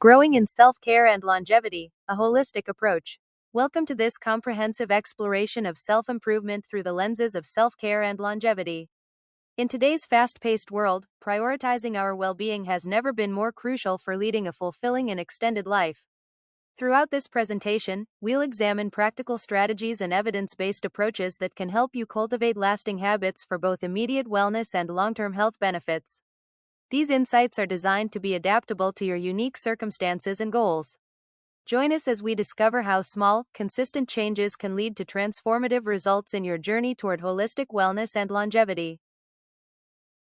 Growing in Self-Care and Longevity, a Holistic Approach. Welcome to this comprehensive exploration of self-improvement through the lenses of self-care and longevity. In today's fast-paced world, prioritizing our well-being has never been more crucial for leading a fulfilling and extended life. Throughout this presentation, we'll examine practical strategies and evidence-based approaches that can help you cultivate lasting habits for both immediate wellness and long-term health benefits. These insights are designed to be adaptable to your unique circumstances and goals. Join us as we discover how small, consistent changes can lead to transformative results in your journey toward holistic wellness and longevity.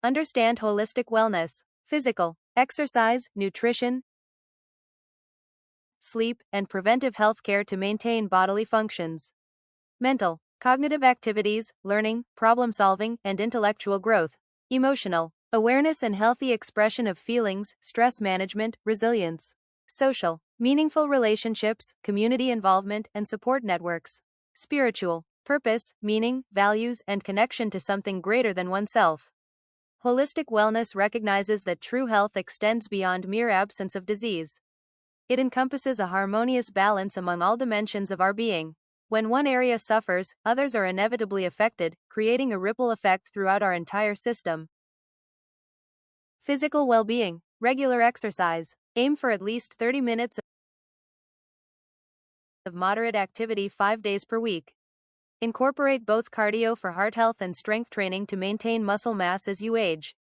Understand holistic wellness: physical, exercise, nutrition, sleep, and preventive health care to maintain bodily functions. Mental, cognitive activities, learning, problem-solving, and intellectual growth. Emotional, awareness and healthy expression of feelings, stress management, resilience. Social, meaningful relationships, community involvement, and support networks. Spiritual, purpose, meaning, values, and connection to something greater than oneself. Holistic wellness recognizes that true health extends beyond mere absence of disease. It encompasses a harmonious balance among all dimensions of our being. When one area suffers, others are inevitably affected, creating a ripple effect throughout our entire system. Physical well-being, regular exercise. Aim for at least 30 minutes of moderate activity 5 days per week. Incorporate both cardio for heart health and strength training to maintain muscle mass as you age.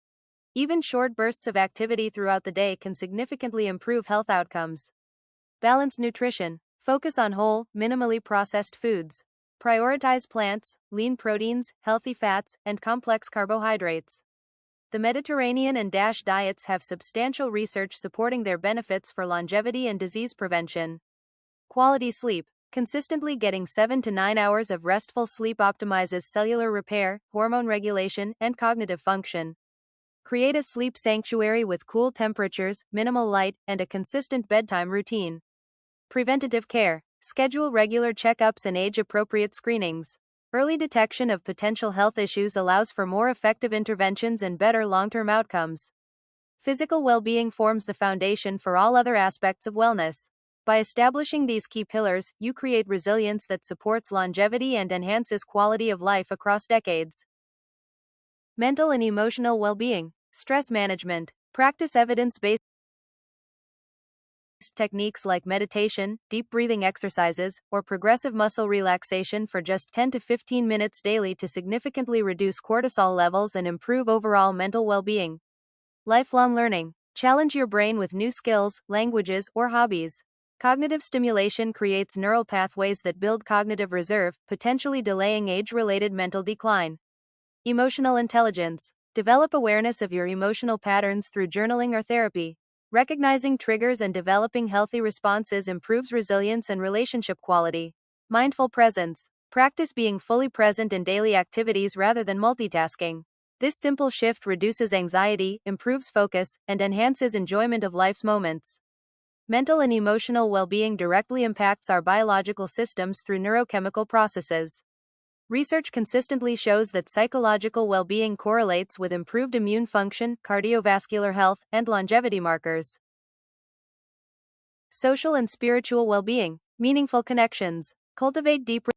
Even short bursts of activity throughout the day can significantly improve health outcomes. Balanced nutrition. Focus on whole, minimally processed foods. Prioritize plants, lean proteins, healthy fats, and complex carbohydrates. The Mediterranean and DASH diets have substantial research supporting their benefits for longevity and disease prevention. Quality sleep. Consistently getting 7 to 9 hours of restful sleep optimizes cellular repair, hormone regulation, and cognitive function. Create a sleep sanctuary with cool temperatures, minimal light, and a consistent bedtime routine. Preventative care. Schedule regular checkups and age-appropriate screenings. Early detection of potential health issues allows for more effective interventions and better long-term outcomes. Physical well-being forms the foundation for all other aspects of wellness. By establishing these key pillars, you create resilience that supports longevity and enhances quality of life across decades. Mental and emotional well-being. Stress management. Practice evidence-based techniques like meditation, deep breathing exercises, or progressive muscle relaxation for just 10 to 15 minutes daily to significantly reduce cortisol levels and improve overall mental well-being. Lifelong learning. Challenge your brain with new skills, languages, or hobbies. Cognitive stimulation creates neural pathways that build cognitive reserve, potentially delaying age-related mental decline. Emotional intelligence. Develop awareness of your emotional patterns through journaling or therapy. Recognizing triggers and developing healthy responses improves resilience and relationship quality. Mindful presence. Practice being fully present in daily activities rather than multitasking. This simple shift reduces anxiety, improves focus, and enhances enjoyment of life's moments. Mental and emotional well-being directly impacts our biological systems through neurochemical processes. Research consistently shows that psychological well-being correlates with improved immune function, cardiovascular health, and longevity markers. Social and spiritual well-being. Meaningful connections. Cultivate deep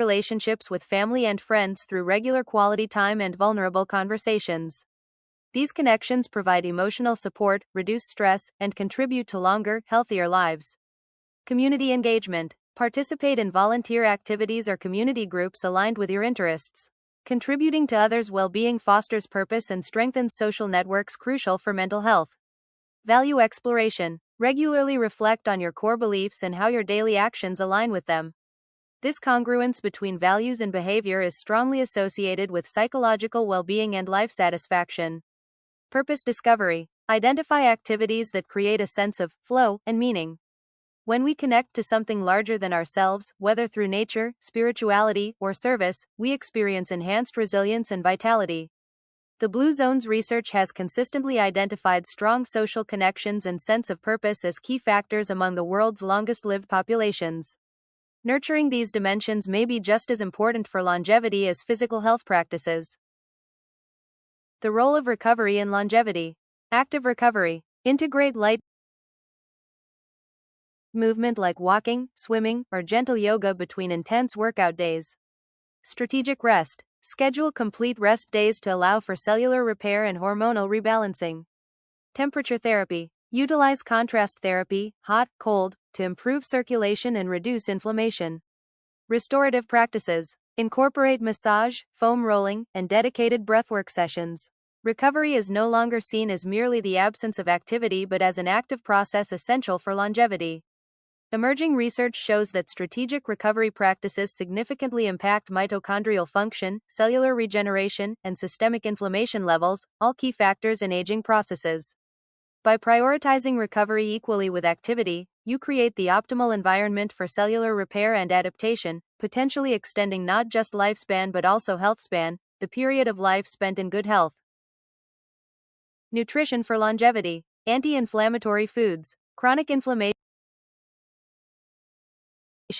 relationships with family and friends through regular quality time and vulnerable conversations. These connections provide emotional support, reduce stress, and contribute to longer, healthier lives. Community engagement. Participate in volunteer activities or community groups aligned with your interests. Contributing to others' well-being fosters purpose and strengthens social networks crucial for mental health. Value exploration. Regularly reflect on your core beliefs and how your daily actions align with them. This congruence between values and behavior is strongly associated with psychological well-being and life satisfaction. Purpose discovery. Identify activities that create a sense of flow and meaning. When we connect to something larger than ourselves, whether through nature, spirituality, or service, we experience enhanced resilience and vitality. The Blue Zone's research has consistently identified strong social connections and sense of purpose as key factors among the world's longest-lived populations. Nurturing these dimensions may be just as important for longevity as physical health practices. The role of recovery in longevity. Active recovery. Integrate light movement like walking, swimming, or gentle yoga between intense workout days. Strategic rest. Schedule complete rest days to allow for cellular repair and hormonal rebalancing. Temperature therapy. Utilize contrast therapy, hot, cold, to improve circulation and reduce inflammation. Restorative practices. Incorporate massage, foam rolling, and dedicated breathwork sessions. Recovery is no longer seen as merely the absence of activity but as an active process essential for longevity. Emerging research shows that strategic recovery practices significantly impact mitochondrial function, cellular regeneration, and systemic inflammation levels, all key factors in aging processes. By prioritizing recovery equally with activity, you create the optimal environment for cellular repair and adaptation, potentially extending not just lifespan but also health span, the period of life spent in good health. Nutrition for longevity. Anti-inflammatory foods. Chronic inflammation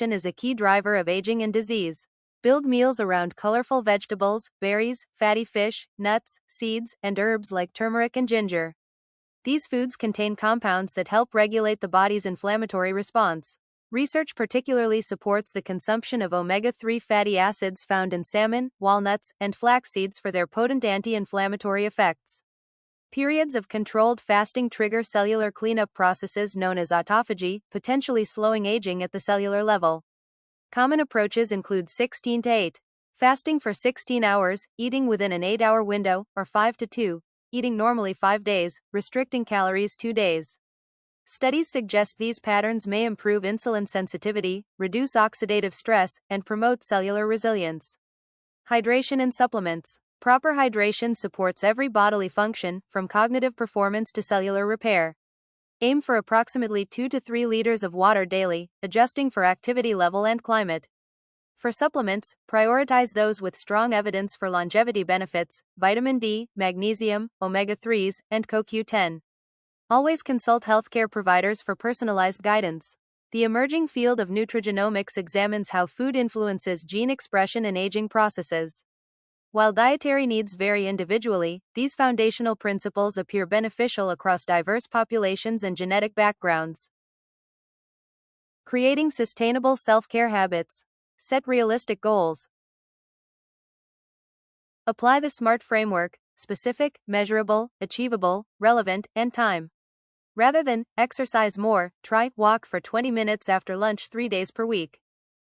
is a key driver of aging and disease. Build meals around colorful vegetables, berries, fatty fish, nuts, seeds, and herbs like turmeric and ginger. These foods contain compounds that help regulate the body's inflammatory response. Research particularly supports the consumption of omega-3 fatty acids found in salmon, walnuts, and flax seeds for their potent anti-inflammatory effects. Periods of controlled fasting trigger cellular cleanup processes known as autophagy, potentially slowing aging at the cellular level. Common approaches include 16 to 8. Fasting for 16 hours, eating within an 8-hour window, or 5 to 2. Eating normally 5 days, restricting calories 2 days. Studies suggest these patterns may improve insulin sensitivity, reduce oxidative stress, and promote cellular resilience. Hydration and supplements. Proper hydration supports every bodily function, from cognitive performance to cellular repair. Aim for approximately 2 to 3 liters of water daily, adjusting for activity level and climate. For supplements, prioritize those with strong evidence for longevity benefits: vitamin D, magnesium, omega-3s, and CoQ10. Always consult healthcare providers for personalized guidance. The emerging field of nutrigenomics examines how food influences gene expression and aging processes. While dietary needs vary individually, these foundational principles appear beneficial across diverse populations and genetic backgrounds. Creating sustainable self-care habits. Set realistic goals. Apply the SMART framework: specific, measurable, achievable, relevant, and time. Rather than exercise more, try walk for 20 minutes after lunch 3 days per week.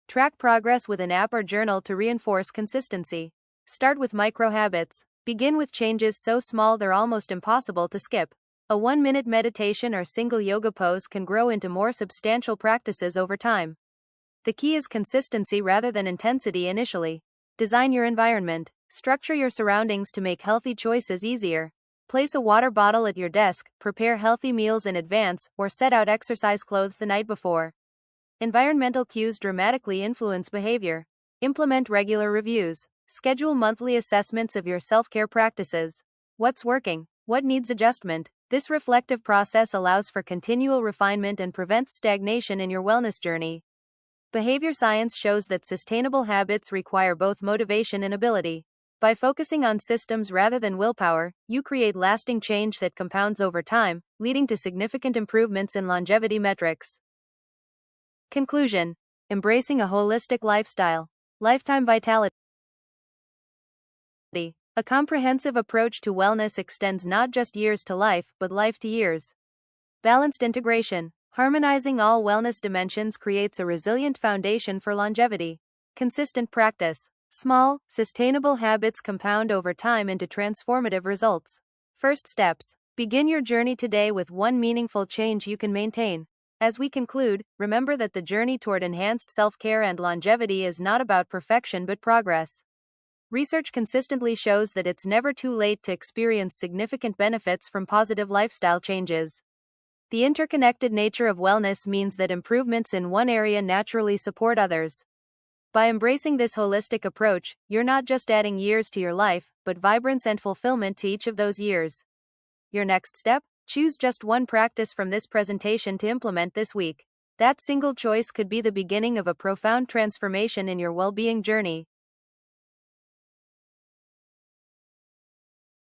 Track progress with an app or journal to reinforce consistency. Start with micro habits. Begin with changes so small they're almost impossible to skip. A 1-minute meditation or single yoga pose can grow into more substantial practices over time. The key is consistency rather than intensity initially. Design your environment. Structure your surroundings to make healthy choices easier. Place a water bottle at your desk, prepare healthy meals in advance, or set out exercise clothes the night before. Environmental cues dramatically influence behavior. Implement regular reviews. Schedule monthly assessments of your self-care practices. What's working? What needs adjustment? This reflective process allows for continual refinement and prevents stagnation in your wellness journey. Behavior science shows that sustainable habits require both motivation and ability. By focusing on systems rather than willpower, you create lasting change that compounds over time, leading to significant improvements in longevity metrics. Conclusion: embracing a holistic lifestyle. Lifetime vitality. A comprehensive approach to wellness extends not just years to life, but life to years. Balanced integration. Harmonizing all wellness dimensions creates a resilient foundation for longevity. Consistent practice. Small, sustainable habits compound over time into transformative results. First steps. Begin your journey today with one meaningful change you can maintain. As we conclude, remember that the journey toward enhanced self-care and longevity is not about perfection but progress. Research consistently shows that it's never too late to experience significant benefits from positive lifestyle changes. The interconnected nature of wellness means that improvements in one area naturally support others. By embracing this holistic approach, you're not just adding years to your life, but vibrance and fulfillment to each of those years. Your next step? Choose just one practice from this presentation to implement this week. That single choice could be the beginning of a profound transformation in your well-being journey.